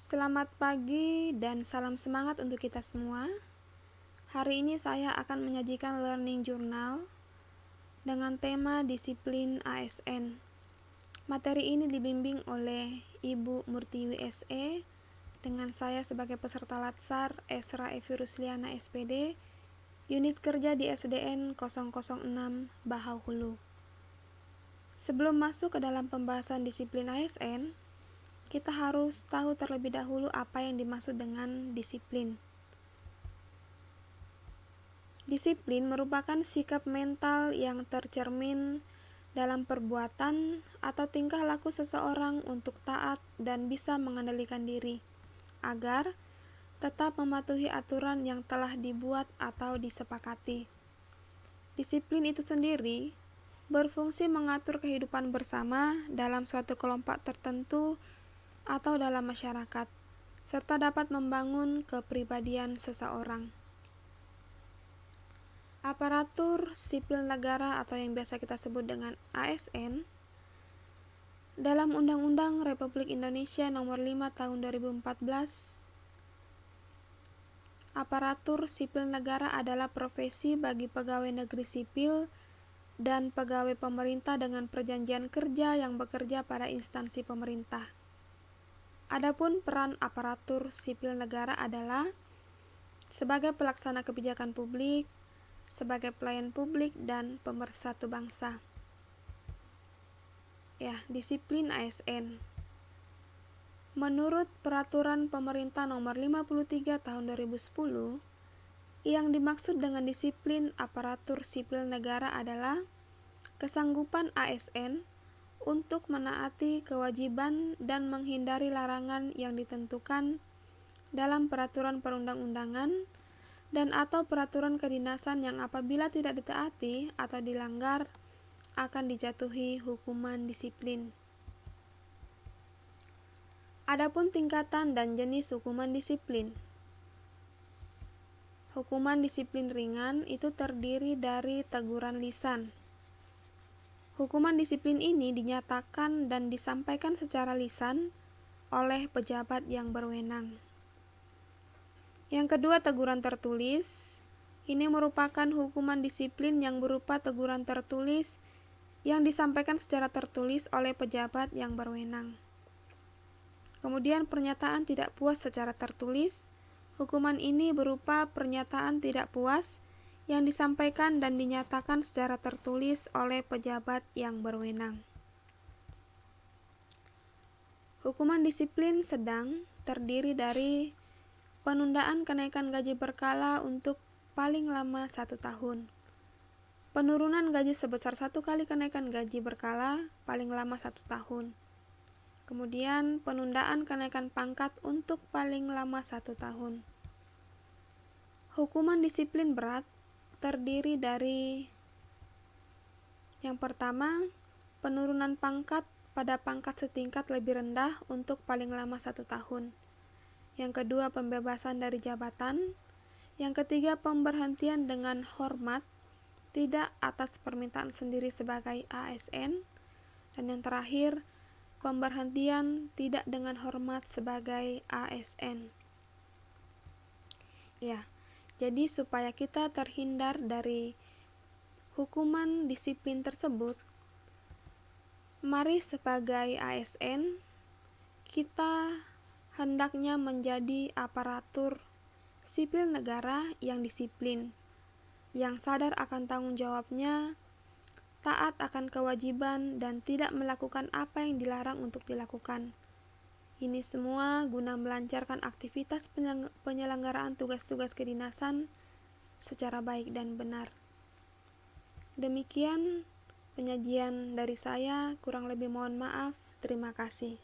Selamat pagi dan salam semangat untuk kita semua. Hari ini saya akan menyajikan learning journal dengan tema disiplin ASN. Materi ini dibimbing oleh Ibu Murtiwi SE dengan saya sebagai peserta Latsar Esra Evi Rusliana SPD, unit kerja di SDN 006 Bahau Hulu. Sebelum masuk ke dalam pembahasan disiplin ASN, kita harus tahu terlebih dahulu apa yang dimaksud dengan disiplin. Disiplin merupakan sikap mental yang tercermin dalam perbuatan atau tingkah laku seseorang untuk taat dan bisa mengendalikan diri, agar tetap mematuhi aturan yang telah dibuat atau disepakati. Disiplin itu sendiri berfungsi mengatur kehidupan bersama dalam suatu kelompok tertentu atau dalam masyarakat, serta dapat membangun kepribadian seseorang. Aparatur sipil negara atau yang biasa kita sebut dengan ASN, dalam Undang-Undang Republik Indonesia Nomor 5 Tahun 2014, aparatur sipil negara adalah profesi bagi pegawai negeri sipil dan pegawai pemerintah dengan perjanjian kerja yang bekerja pada instansi pemerintah. Adapun peran aparatur sipil negara adalah sebagai pelaksana kebijakan publik, sebagai pelayan publik, dan pemersatu bangsa. Disiplin ASN. Menurut Peraturan Pemerintah Nomor 53 Tahun 2010, yang dimaksud dengan disiplin aparatur sipil negara adalah kesanggupan ASN untuk menaati kewajiban dan menghindari larangan yang ditentukan dalam peraturan perundang-undangan dan atau peraturan kedinasan yang apabila tidak ditaati atau dilanggar akan dijatuhi hukuman disiplin. Adapun tingkatan dan jenis hukuman disiplin. Hukuman disiplin ringan itu terdiri dari teguran lisan. Hukuman disiplin ini dinyatakan dan disampaikan secara lisan oleh pejabat yang berwenang. Yang kedua, teguran tertulis. Ini merupakan hukuman disiplin yang berupa teguran tertulis yang disampaikan secara tertulis oleh pejabat yang berwenang. Kemudian, pernyataan tidak puas secara tertulis. Hukuman ini berupa pernyataan tidak puas yang disampaikan dan dinyatakan secara tertulis oleh pejabat yang berwenang. Hukuman disiplin sedang terdiri dari penundaan kenaikan gaji berkala untuk paling lama 1 tahun, penurunan gaji sebesar 1 kali kenaikan gaji berkala paling lama 1 tahun, kemudian penundaan kenaikan pangkat untuk paling lama 1 tahun. Hukuman disiplin berat terdiri dari yang pertama, penurunan pangkat pada pangkat setingkat lebih rendah untuk paling lama 1 tahun. Yang kedua, pembebasan dari jabatan. Yang ketiga, pemberhentian dengan hormat, tidak atas permintaan sendiri sebagai ASN. Dan yang terakhir, pemberhentian tidak dengan hormat sebagai ASN. Jadi supaya kita terhindar dari hukuman disiplin tersebut, mari sebagai ASN kita hendaknya menjadi aparatur sipil negara yang disiplin, yang sadar akan tanggung jawabnya, taat akan kewajiban, dan tidak melakukan apa yang dilarang untuk dilakukan. Ini semua guna melancarkan aktivitas penyelenggaraan tugas-tugas kedinasan secara baik dan benar. Demikian penyajian dari saya, kurang lebih mohon maaf. Terima kasih.